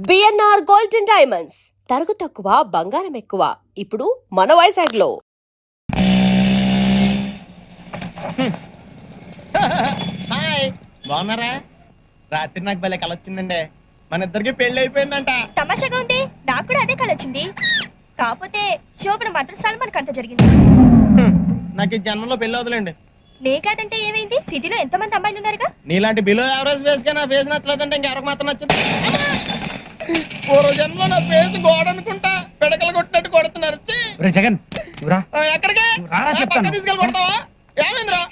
BNR golden diamonds తరుగు తక్కువ బంగారం ఎక్కువ. ఇప్పుడు మన వైజాగ్లో. హాయ్, బాగున్నారా? రాత్రి నాకు భలే కల వచ్చిందండి. మన ఇద్దరికి పెళ్లి అయిపోయిందంట. తమాషాగా ఉంది, నాకు కూడా అదే కల వచ్చింది. కాకపోతే శోభన మాత్రం సల్మాన్ అంత జరిగింది. నాకు ఈ జన్మలో పెళ్లి అవుతులేండి. నే కాదంటే ఏమైంది? సిటీలో ఎంతమంది అమ్మాయిలు ఉన్నారుగా. నీలాంటి బిలో యావరేజ్ ఫేస్ గా నా ఫేస్ నచ్చలేదంటే ఇంకెవరికి మాత్రం నచ్చుతుంది. పూర్వ జన్మలో నా ఫేస్ గోడ అనుకుంటా పిడకలు కొట్టినట్టు కొడుతున్నారు. జగన్ ఎక్కడికి తీసుకెళ్ళి కొడతావా? ఏమైందిరా?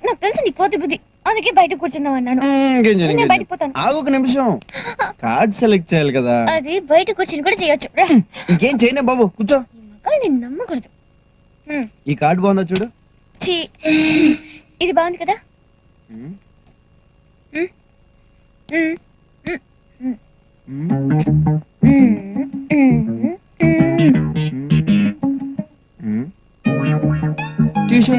నాకు తెలుసు నీ కోతి బుద్ధి, అందుకే బయట కూర్చుందాం అన్నాను. బయటకు పోతాను. ఒక నిమిషం, కార్డ్ సెలెక్ట్ చేయాలి కదా. అది బయట కూర్చుని కూడా చేయొచ్చు. ఇంకేం చేయనే బాబు, కూర్చో. నేను నమ్మకూడదు. ఈ కార్డు బాగుందా చూడు. ఇది బాగుంది కదా. తీసే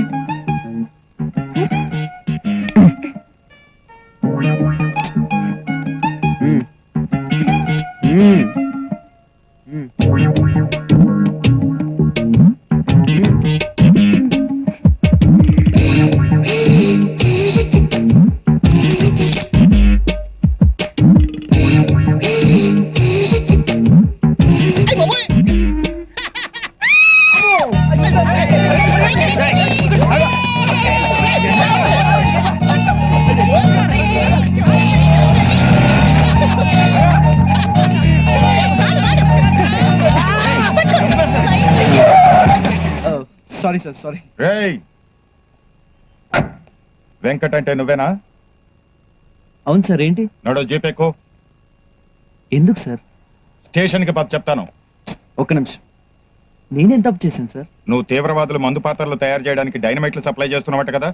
సారీ సార్, సారీ. రేయ్, వెంకట్ అంటే నువ్వేనా? అవును సార్. ఏంటి? నడో జీపేకో. ఎందుకు సార్? స్టేషన్ కి చెప్తాను. ఒక్క నిమిషం, నేనేం తప్పు చేశాను సార్? నువ్వు తీవ్రవాదులు మందు పాత్రలు తయారు చేయడానికి డైనమైట్లు సప్లై చేస్తున్నమాట కదా.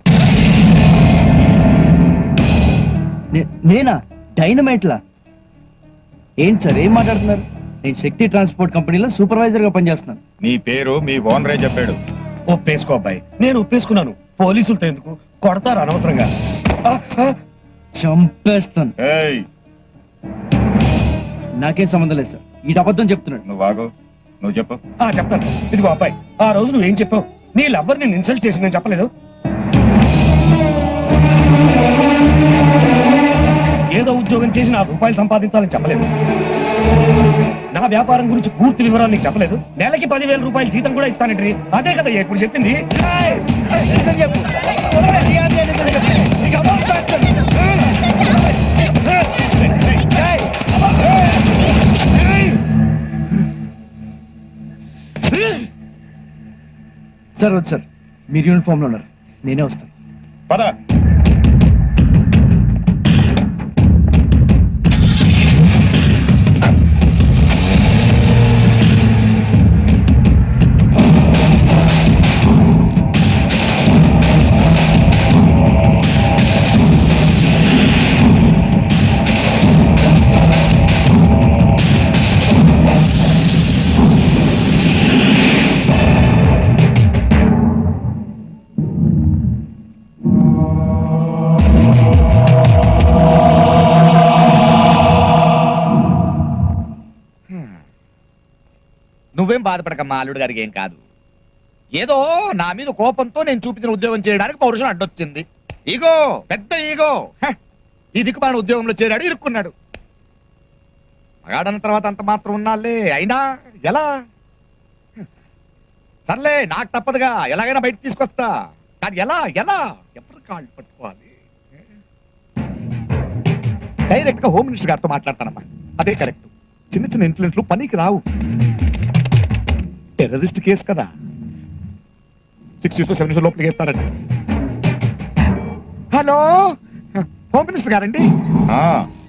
నేనా? డైనమైట్లా? ఏంటి సార్, ఏం మాట్లాడుతున్నారు? నేను శక్తి ట్రాన్స్పోర్ట్ కంపెనీలో సూపర్వైజర్ గా పనిచేస్తున్నాను. నీ పేరు మీ ఓనరే చెప్పాడు. ఒప్పేసుకో అబ్బాయి, నేను ఒప్పేసుకున్నాను. పోలీసులతో ఎందుకు కొడతారు అనవసరంగా. చంపేస్తాను. ఏయ్, నాకేం సంబంధం లేదు సార్, ఈ అబద్ధం చెప్తున్నాడు. నువ్వు ఆగు, నువ్వు చెప్పు. చెప్తాను. ఇదిగో అబ్బాయి, ఆ రోజు నువ్వేం చెప్పావు? నీ లవ్వర్ నేను ఇన్సల్ట్ చేసి నేను చెప్పలేదు. ఏదో ఉద్యోగం చేసి నా రూపాయలు సంపాదించాలని చెప్పలేదు. నా వ్యాపారం గురించి పూర్తి వివరాలు నీకు చెప్పలేదు. నెలకి 10,000 రూపాయలు జీతం కూడా ఇస్తానండి. అదే కదా ఇప్పుడు చెప్పింది. సార్ వద్దు సార్, మీరు యూనిఫామ్ లో ఉన్నారు, నేనే వస్తాను. పద. నువ్వేం బాధపడకమ్మా, అల్లుడు గారికి ఏం కాదు. ఏదో నా మీద కోపంతో నేను చూపించిన ఉద్యోగం చేయడానికి పౌరుషం అడ్డొచ్చింది. ఈగో, పెద్ద ఈగో. ఈ దిక్కుమాలిన ఉద్యోగంలో చేరాడు, ఇరుక్కున్నాడు. మగాడన్న తర్వాత అంత మాత్రం ఉన్నాలే. అయినా ఎలా? సర్లే, నాకు తప్పదుగా, ఎలాగైనా బయట తీసుకొస్తా. కానీ ఎలా ఎలా ఎవరు కాళ్ళు పట్టుకోవాలి? డైరెక్ట్ గా హోమ్ మినిస్టర్ గారితో మాట్లాడతానమ్మా, అదే కరెక్ట్. చిన్న చిన్న ఇన్ఫ్లుయెన్స్లు పనికి రావు. టెర్రరిస్ట్ కేసు కదా, 6 years to 7 years లోపలికి వేస్తారండి. హలో, హోమ్ మినిస్టర్ గారండి?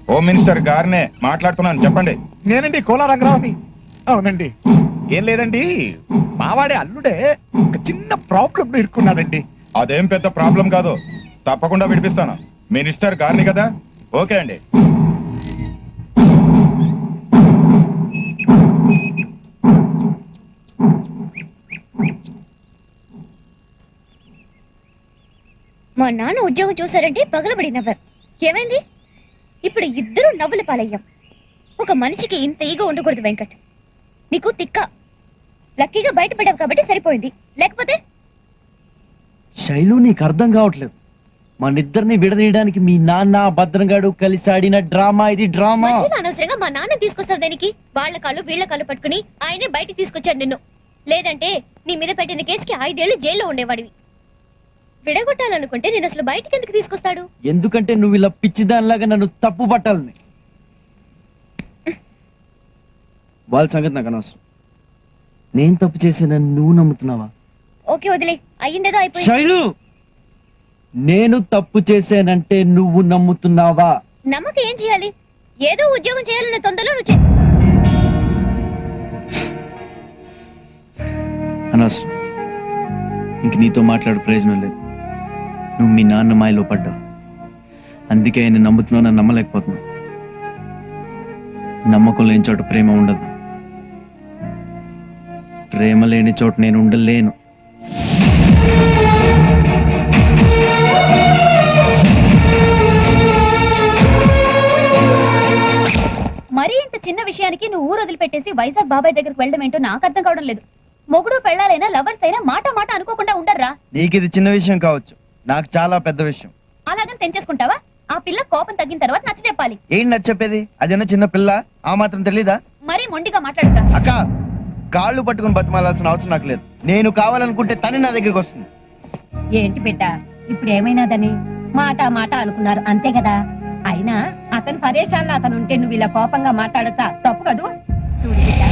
హోమ్ మినిస్టర్ గారినే మాట్లాడుతున్నాను, చెప్పండి. నేనండి, కోలా రంగరావుని. అవునండి. ఏం లేదండి, మావాడే అల్లుడే ఒక చిన్న ప్రాబ్లం ఇరుక్కున్నాడండి. అదేం పెద్ద ప్రాబ్లం కాదు, తప్పకుండా విడిపిస్తాను. మినిస్టర్ గారిని కదా. ఓకే అండి. మా నాన్న ఉద్యోగం చూసారంటే పగలబడి నవ్వారు. ఏమైంది? ఇప్పుడు ఇద్దరు నవ్వుల పాలయ్యాం. ఒక మనిషికి ఇంత ఈగో ఉండకూడదు వెంకట్. నీకు తిక్క. లక్కీగా బయటపడ్డావు కాబట్టి సరిపోయింది, లేకపోతే శైలు నీకు అర్థం కావట్లేదు. మనిద్దరిని విడదీయడానికి మీ నాన్న భద్రంగాడు కలిసి ఆడిన డ్రామా ఇది, డ్రామా. మధ్యలో అనవసరంగా మా నాన్న తీసుకొస్తావు దానికి. వాళ్ళ కాళ్ళు వీళ్ళ కాళ్ళు పట్టుకుని ఆయనే బయటికి తీసుకొచ్చాడు నిన్ను. లేదంటే నీ మీద పెట్టిన కేసుకి 5 ఏళ్ళు జైల్లో ఉండేవాడివి. విడగొట్టాలనుకుంటే నేను అసలు బయటికి ఎందుకు తీసుకొస్తాడు? ఎందుకంటే నువ్వు ఇలా పిచ్చిదానిలాగా నన్ను తప్పు పట్టాలని. వాళ్ళ సంగతి నాకు అనవసరం. నేను తప్పు చేశానని నువ్వు నమ్ముతున్నావా? ఓకే వదిలే, అయ్యిందేదో అయిపోయింది. శైలు, నేను తప్పు చేశానంటే నువ్వు నమ్ముతున్నావా? నమ్మక ఏం చేయాలి? ఏదో ఉద్యోగం చేయాలన్న తొందరలో నువ్వు అనవసరం. ఇంక నీతో మాట్లాడు ప్రయోజనం లేదు. నువ్వు మీ నాన్న మాయలో పడ్డావు. అందుకే ఆయన నమ్ముతున్నావు, నన్ను నమ్మలేకపోతున్నావు. నమ్మకం లేని చోట ప్రేమ ఉండదు. ప్రేమ లేని చోట నేను ఉండలేను. మరీ ఇంత చిన్న విషయానికి నువ్వు ఊరు వదిలిపెట్టేసి వైజాగ్ బాబాయ్ దగ్గరకు వెళ్ళడం ఏంటో నాకు అర్థం కావడం లేదు. మొగుడు పెళ్ళాలైనా లవర్స్ అయినా మాట మాట అనుకోకుండా ఉండర్రా. నీకు ఇది చిన్న విషయం కావచ్చు, నాకు చాలా పెద్ద విషయం. అలాగని తెంచేసుకుంటావా? ఆ పిల్ల కోపం తగ్గిన తర్వాత నచ్చ చెప్పాలి. ఏం నచ్చప్పేది? అదేనా చిన్న పిల్ల? ఆ మాత్రం తెలీదా? మరీ మొండిగా మాట్లాడతా. అక్క, కాళ్ళు పట్టుకుని బతిమాలాల్సిన అవసరం నాకు లేదు. నేను కావాలనుకుంటే తనే నా దగ్గరికి వస్తుంది. ఏంటి బిడ్డ, ఇప్పుడు ఏమైనాదని మాట మాట అనుకున్నారు అంతే కదా. అయినా అతను పరేషాన్లో అతను ఉంటే నువ్వు ఇలా కోపంగా మాట్లాడచ్చా? తప్పు కదూ. చూడు బిడ్డ,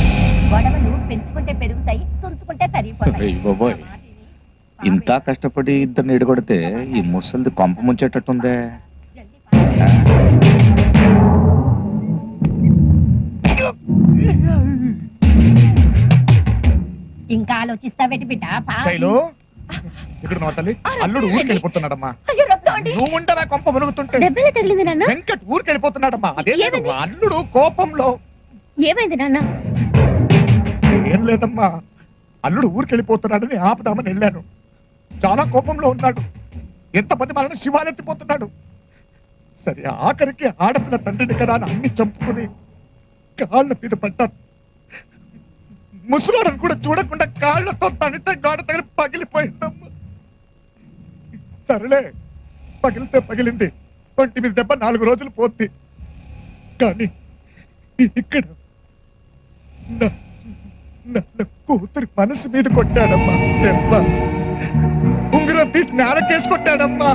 గొడవలు పెంచుకుంటే పెరుగుతాయి, తుంచుకుంటే తరిగిపోతాయి. ఇంత కష్టపడి ఇద్దరిని ఎడగొడితే ఈ ముసలిది కొంప ముంచేటట్టుందే. ఇంకా ఆలోచిస్తావేటి బిడ్డ? శైలు, ఇక్కడ నా తల్లి అల్లుడు ఊరికి వెళ్ళిపోతున్నాడమ్మా. అయ్యో రక్తం అండి. నువ్వు ఉండవా కొంప మునుగుతుంటే? దెబ్బలే తగిలింది నాన్న. వెంకట్ ఊరికి వెళ్ళిపోతున్నాడమ్మా. అదే లేదు, అల్లుడు కోపంలో. ఏమైంది నాన్న? ఏం లేదమ్మా, అల్లుడు ఊరికి వెళ్ళిపోతున్నాడని ఆపుదామని వెళ్ళాను. చాలా కోపంలో ఉన్నాడు. ఎంతమంది మనల్ని శివాలెత్తిపోతున్నాడు. సరే, ఆఖరికి ఆడపిల్ల తండ్రిని కదా అని అన్ని చంపుకుని కాళ్ళ మీద పడ్డాను. ముసలాడని కూడా చూడకుండా కాళ్ళతో తనితే గాడ తగిలి పగిలిపోయిందమ్మా. సరేలే, పగిలితే పగిలింది. ఒంటి మీద దెబ్బ 4 రోజులు పోద్ది. కానీ ఇక్కడ నా కూతురి మనసు మీద కొట్టాడమ్మా దెబ్బ. ఉంగరం తీసి నేలకేసి కొట్టాడమ్మా.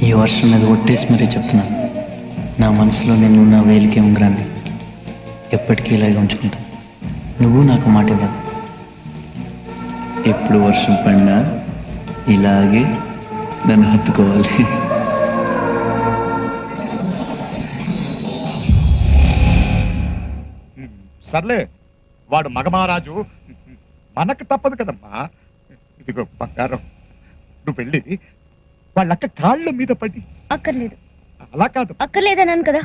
ఈ వర్షం మీద ఒట్టేసి మరీ చెప్తున్నాను, నా మనసులో నేను నా వేలికి ఉంగరాన్ని ఎప్పటికీ ఇలాగే ఉంచుకుంటాను. నువ్వు నాకు మాట ఇవ్వాలి. ఎప్పుడు వర్షం పడినా ఇలాగే నన్ను హత్తుకోవాలి. సర్లే, వాడు మగమహారాజు, మనకు తప్పదు కదమ్మా. ఇదిగో బంగారం, నువ్వు వెళ్ళి వాళ్ళక్క కాళ్ళ మీద పడి. అక్కర్లేదు. అలా కాదు. అక్కర్లేదన్నాను కదా.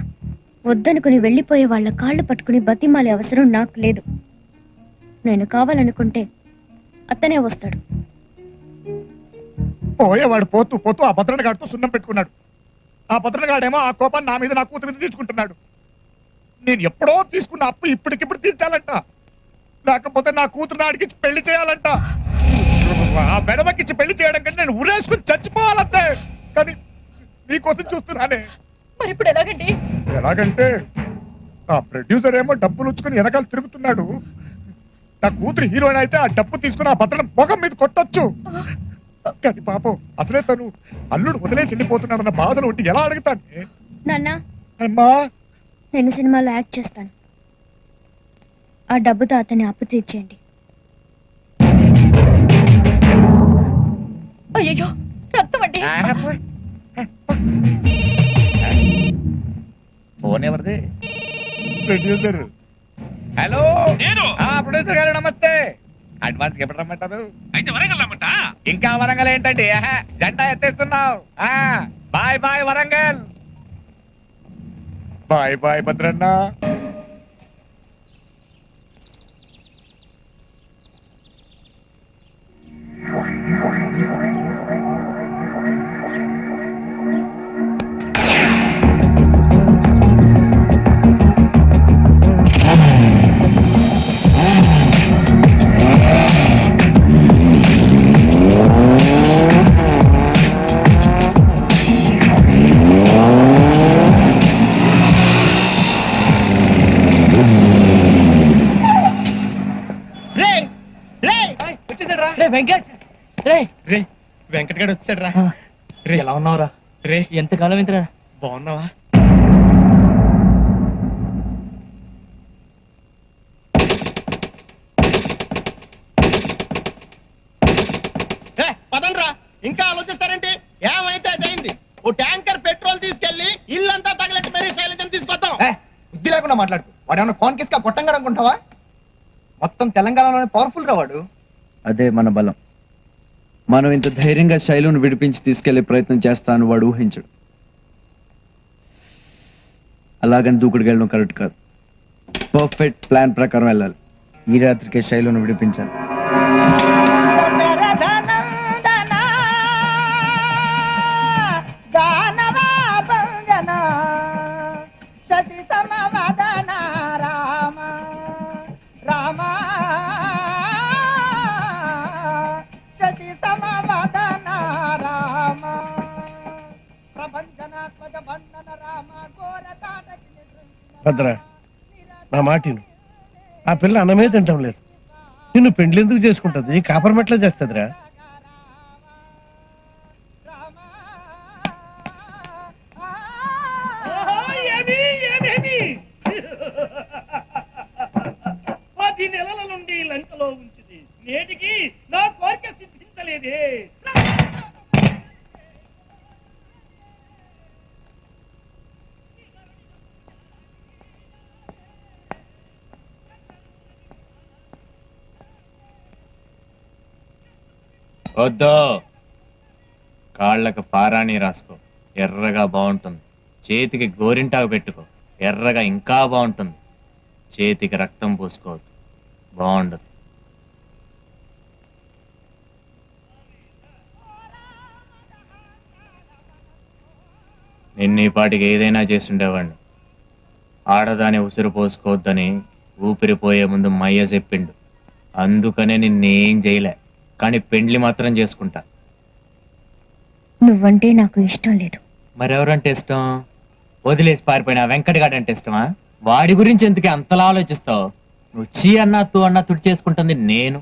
వద్దనుకుని వెళ్ళిపోయే వాళ్ళ కాళ్ళు పట్టుకుని బతిమాలే అవసరం నాకు లేదు. నేను కావాలనుకుంటే అతనే వస్తాడు. పోయేవాడు పోతూ పోతూ ఆ భద్రగాడితో సున్నం పెట్టుకున్నాడు. ఆ భద్రగాడేమో ఆ కోపాన్ని నా మీద, నా కూతురు మీద తీసుకుంటున్నాడు. నేను ఎప్పుడో తీసుకున్న అప్పు ఇప్పటికిప్పుడు తీర్చాలంట. లేకపోతే నా కూతురు అడిగించి పెళ్లి చేయాలంట. ఆ బెడవకిచ్చి పెళ్లి చేయడం కంటే నేను ఉరేసుకుని చచ్చిపోవాలంతే. కానీ నీకోసం చూస్తున్నానే. మరి ఇప్పుడు ఎలాగండి? ఎలాగంటే ఆ ప్రొడ్యూసర్ ఏమో డబ్బులు ఉంచుకుని వెనకాల తిరుగుతున్నాడు. నా కూతురు హీరోయిన్ అయితే ఆ డబ్బు తీసుకుని ఆ భద్రం మొగం మీద కొట్టొచ్చు. కానీ పాపం అసలే తను అల్లుడు వదిలేసి వెళ్ళిపోతున్నాడన్న బాధలు ఉంటే ఎలా అడుగుతాను? నాన్న, అమ్మా, నేను సినిమాలో యాక్ట్ చేస్తాను. ఆ డబ్బుతో అతన్ని అప్పు తీర్చేయండి. అయ్యో రక్తం అండి. ఫోన్ ఎవరిది? ప్రొడ్యూసర్. హలో ప్రొడ్యూసర్ గారు నమస్తే. అడ్వాన్స్ ఎప్పుడు రమ్మంటారు? అయితే వరంగల్ రమ్మంట. ఇంకా వరంగల్ ఏంటండి? జెండా ఎత్తేస్తున్నావు. Bye bye Warangal. Bye bye Bhadranna. రే వెంకట్ గారు వచ్చాడు రా. రే ఎలా ఉన్నావురా? రే ఎంతకాలం ఇంతరా బాగున్నావా? పదండ్రా, ఇంకా ఆలోచిస్తారేంటి? ఏమైతే అదైంది. ఓ ట్యాంకర్ పెట్రోల్ తీసుకెళ్లి ఇల్లంతా తగలెట్టి మరీ శైలజని తీసుకొద్దాం. బుద్ధి లేకుండా మాట్లాడు. వాడు ఏమన్నా కాన్కిస్ గా కొట్టంగా అనుకుంటావా? మొత్తం తెలంగాణలోనే పవర్ఫుల్ రా వాడు. అదే మన బలం. మనం ఇంత ధైర్యంగా శైలును విడిపించి తీసుకెళ్లే ప్రయత్నం చేస్తాను వాడు ఊహించడు. అలాగని దూకుడుకు వెళ్ళడం కరెక్ట్ కాదు. పర్ఫెక్ట్ ప్లాన్ ప్రకారం వెళ్ళాలి. ఈ రాత్రికే శైలును విడిపించాలి. భద్ర, నా మాటిను. ఆ పిల్ల అన్నమే తింటాం లేదు. నిన్ను పెండ్లి ఎందుకు చేసుకుంటుంది? కాపర్ మెట్ల చేస్తుందిరా. పది నెలల నుండి లంకలో ఉంచింది. నేటికి నా కోరిక సిద్ధించలేదే. వద్దు, కాళ్ళకు పారాణి రాసుకో, ఎర్రగా బాగుంటుంది. చేతికి గోరింటాకు పెట్టుకో, ఎర్రగా ఇంకా బాగుంటుంది. చేతికి రక్తం పూసుకోవద్దు, బాగుండదు. నిన్న ఈ పాటికి ఏదైనా చేస్తుండేవాడిని. ఆడదాని ఉసిరు పోసుకోవద్దని ఊపిరిపోయే ముందు మయ్య చెప్పిండు. అందుకనే నిన్నేం చేయలే, కానీ పెండ్లి మాత్రం చేసుకుంటా. నువ్వంటే నాకు ఇష్టం లేదు. మరెవరంటే ఇష్టం? వదిలేసి పారిపోయినా వెంకటగాడు అంటే ఇష్టమా? వాడి గురించి ఎందుకే అంతలా ఆలోచిస్తావు? నువ్వు చీ అన్నా తూ అన్నా తుడి చేసుకుంటుంది నేను.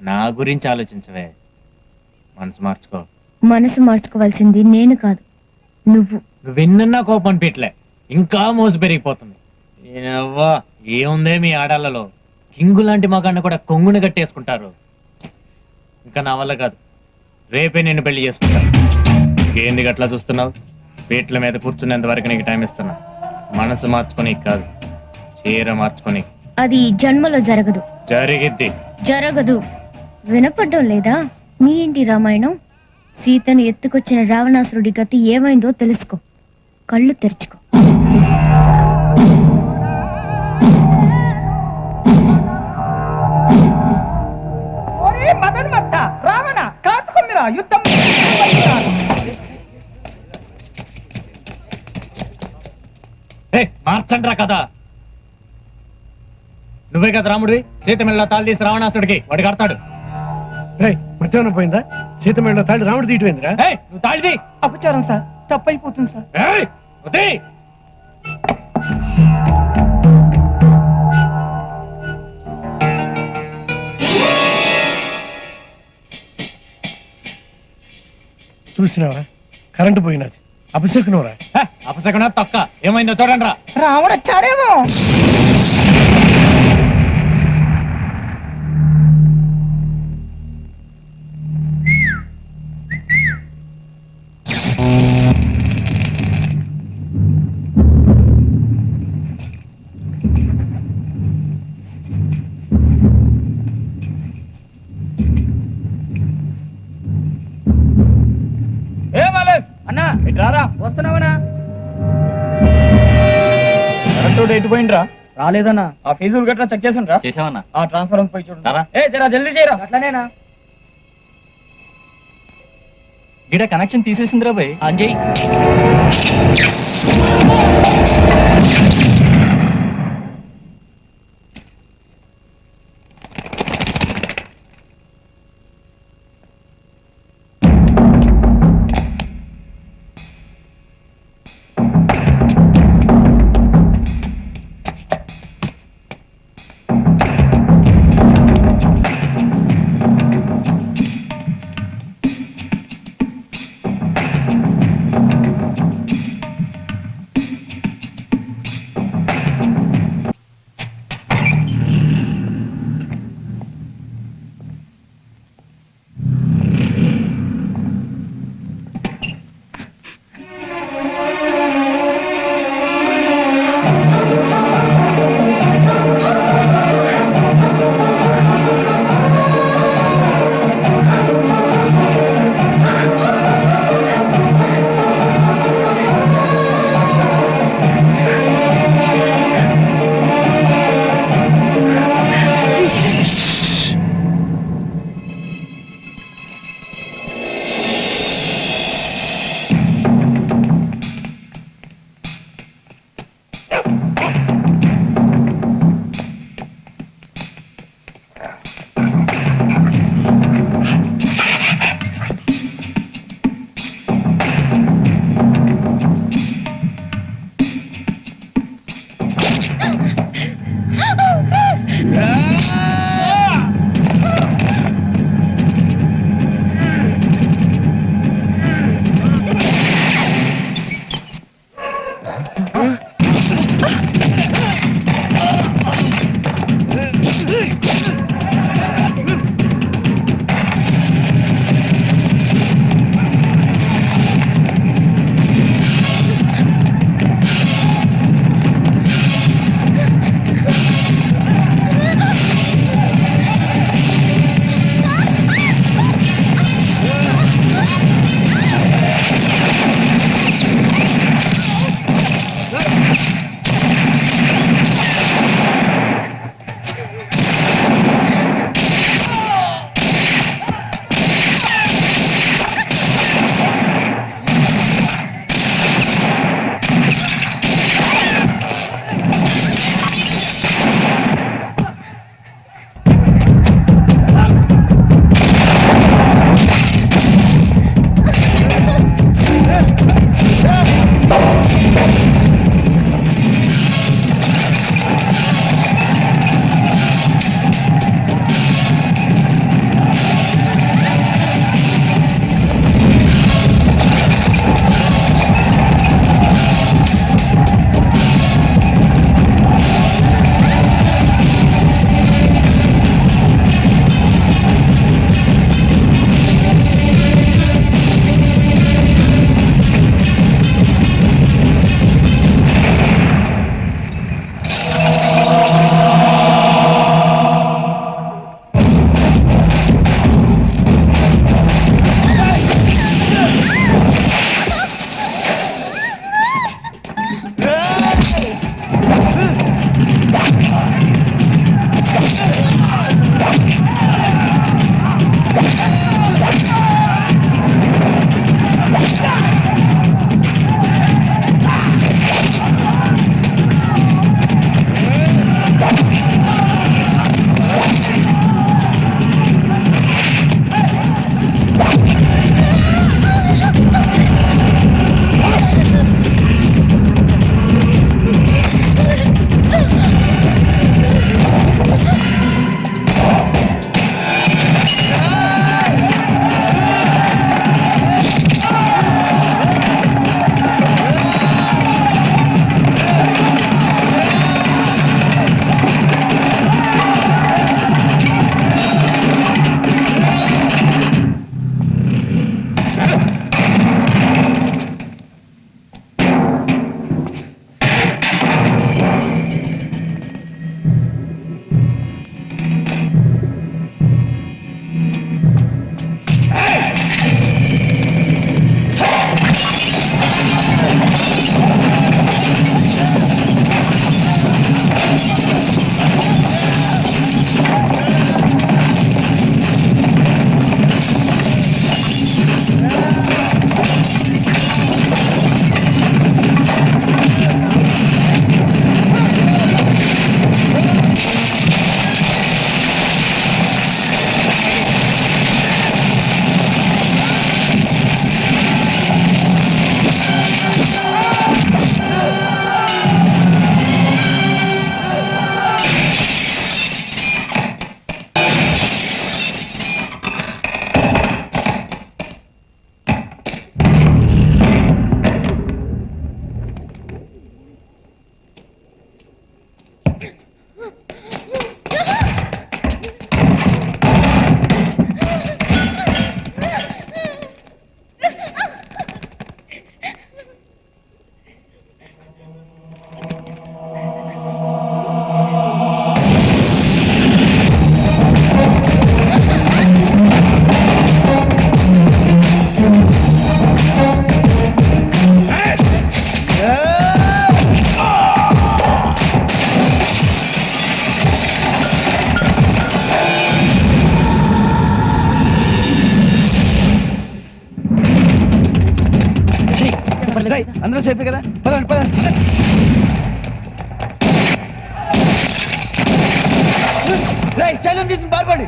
నా గురించి ఆలోచించవే. మనసు మార్చుకో. మనసు మార్చుకోవాల్సింది నేను కాదు, నువ్వు. నువ్వు విన్నా కోపం అనిపించలే, ఇంకా మోసు పెరిగిపోతుంది. ఏముందే మీ ఆడాళ్ళలో? కింగు లాంటి మగాన్ని కూడా కొంగుని కట్టేసుకుంటారు. ఇంకా నా వల్ల కాదు. రేపే నేను పెళ్లి చేసుకుంటా. ఏంది గట్లా చూస్తున్నావు? పీట్ల మీద కూర్చునేంత వరకు నీకు టైం ఇస్తున్నా. మనసు మార్చుకొని కాదు, చీర మార్చుకొని. అది జన్మలో జరగదు. జరిగిద్ది. జరగదు. వినపడ్డం లేదా? మీ ఇంటి రామాయణం. సీతను ఎత్తుకొచ్చిన రావణాసురుడి గతి ఏమైందో తెలుసుకో. కళ్ళు తెరుచుకో. రావణ కాచుకొమ్మిరా, యుద్ధం మార్చండ్రా కదా. నువ్వే కదా రాముడివి. సీత మెళ్ళ తాళి తీసి రావణాసుడికి వాడు కడతాడు. మధ్యాహ్నం పోయిందా? సీత మెళ్ళ తాళి రాముడు తీయటమైందిరా. నువ్వు తాళిది. అపచారం సార్, తప్పైపోతుంది సార్. చూసినావా? కరెంటు పోయినది. అపశకునరా? అపశకున తొక్క. ఏమైందో చూడండి రా. రావణ వచ్చాడేమో. ఎటు పోయిండ్రా? రాలేదన్నా. ఆ ఫీజులు గట్రా చెక్ చేసిండ్రా? చేసావన్నా ఆ ట్రాన్స్ఫర్ పోయి చూడు. ఏ జరా జల్దీ చేయరా. అట్లనేనా? గిడ కనెక్షన్ తీసేసిందిరా భయ్. అంజయ్ సేఫే కదా, పదండి పదండి. చైలం తీసుకుని పారిపోండి.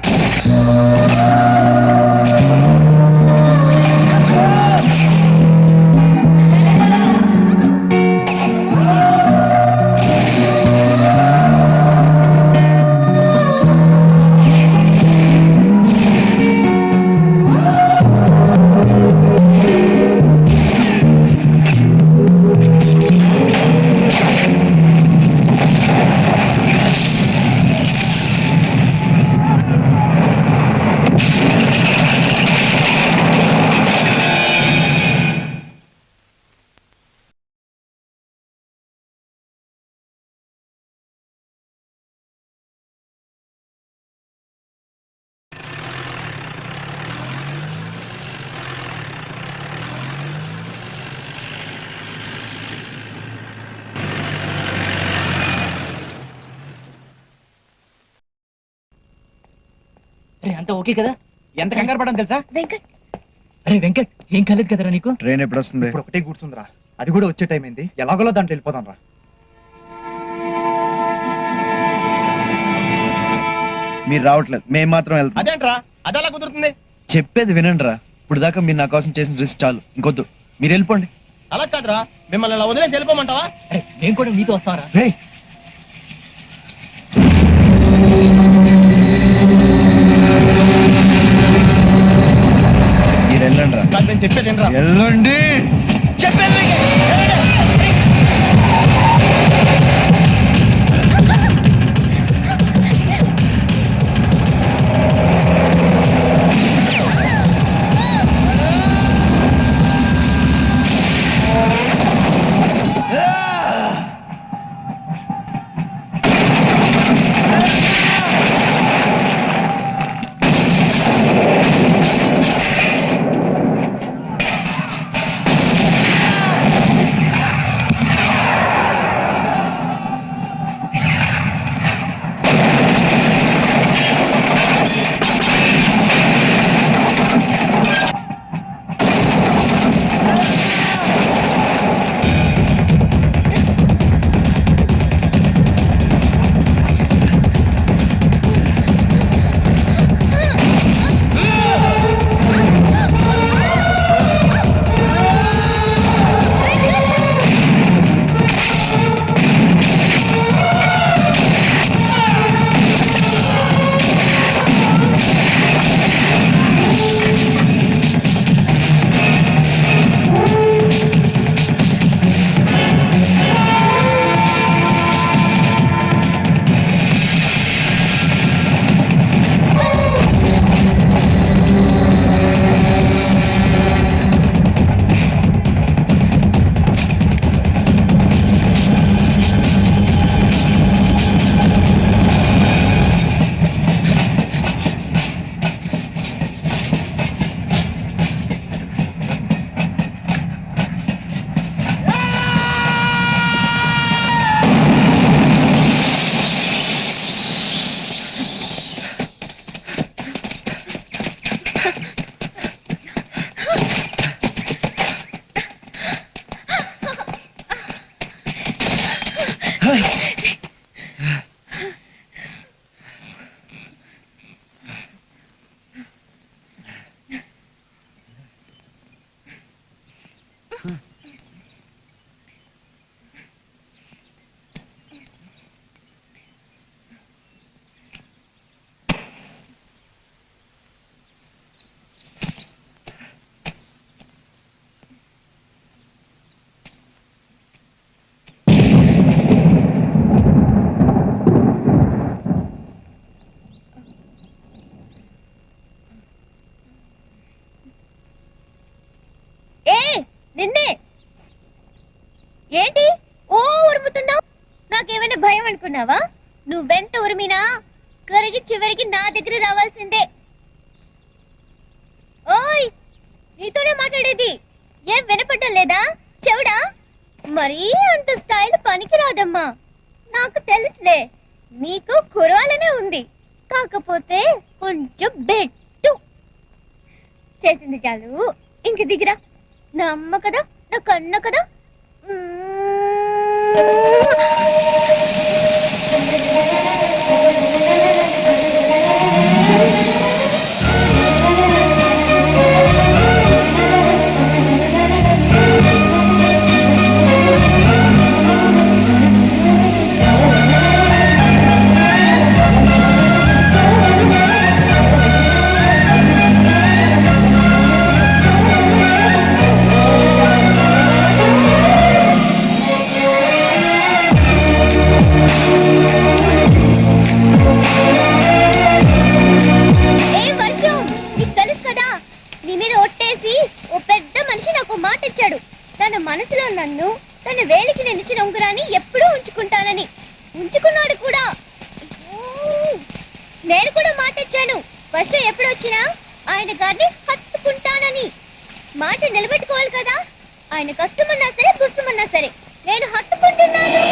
అంతా ఓకే కదా? ఎంత కంగారు పడని తెలుసా? వెంకట్, అరే వెంకట్, ఏం కాలేదు కదరా నీకు? ట్రైన్ ఎప్పుడు వస్తుంది? ఇప్పుడు ఒకటే కూర్చుందిరా, అది కూడా వచ్చే టైం అయింది. ఎలాగోలా దాంట్లో వెళ్ళిపోతాం రా. మీరు రావట్లేదు, మేము మాత్రం వెళ్తాం. అదేంట్రా అది ఎలా కుదురుతుంది? చెప్పేది వినండి రా. ఇప్పుడు దాకా మీరు నా కోసం చేసిన రిస్క్ చాలు, ఇంకొద్దు. మీరు వెళ్ళిపోండి. అలా కాదురా, మిమ్మల్ని అలా వదిలేసి వెళ్ళిపోమంటావా? అరే నేను కూడా మీతో వస్తావరా? రే మీరు వెళ్ళండి రా. కాదు, నేను చెప్పేది ఏంట్రా? వెళ్ళండి చెప్పేది. నిన్నే ఏంటి ఓ ఉరుముతున్నావు? నాకేమైనా భయం అనుకున్నావా? నువ్వెంత ఉరిమినా కరిగి చివరికి నా దగ్గర రావాల్సిందే. ఓయ్, నీతోనే మాట్లాడేది. ఏం వినపడటం లేదా? చెవుడా? మరీ అంత స్టైల్ పనికి రాదమ్మా. నాకు తెలుసులే, నీకు కురవాలనే ఉంది. కాకపోతే కొంచెం బెట్టు చేసింది చాలు, ఇంక దిగిరా. నా అమ్మ కదా, నా కన్న కదా. ఏ వర్షం, నీకు తెలుసు కదా, నీ మీద ఒట్టేసి ఓ పెద్ద మనిషి నాకు మాట ఇచ్చాడు. తన మనసులో నన్ను, తన వేలికి నేను ఇచ్చిన ఉంగరాన్ని ఎప్పుడూ ఉంచుకుంటానని. ఉంచుకున్నాడు కూడా. నేను కూడా మాట ఇచ్చాను, వర్షం ఎప్పుడు వచ్చినా ఆయన గారిని హత్తుకుంటానని. మాట నిలబెట్టుకోవాలి కదా. ఆయన కష్టమన్నా సరే, పుస్తమన్నా సరే, నేను హత్తుకుంటున్నాను.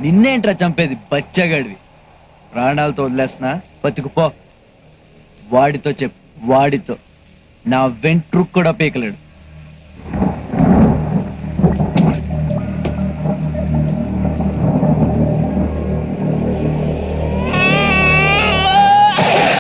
నిన్నేంట్రా చంపేది బచ్చగాడివి? ప్రాణాలతో వదిలేస్తున్నా, బతుకుపో. వాడితో చెప్పు, వాడితో. నా వెంట్రుకు కూడా పీకలేడు.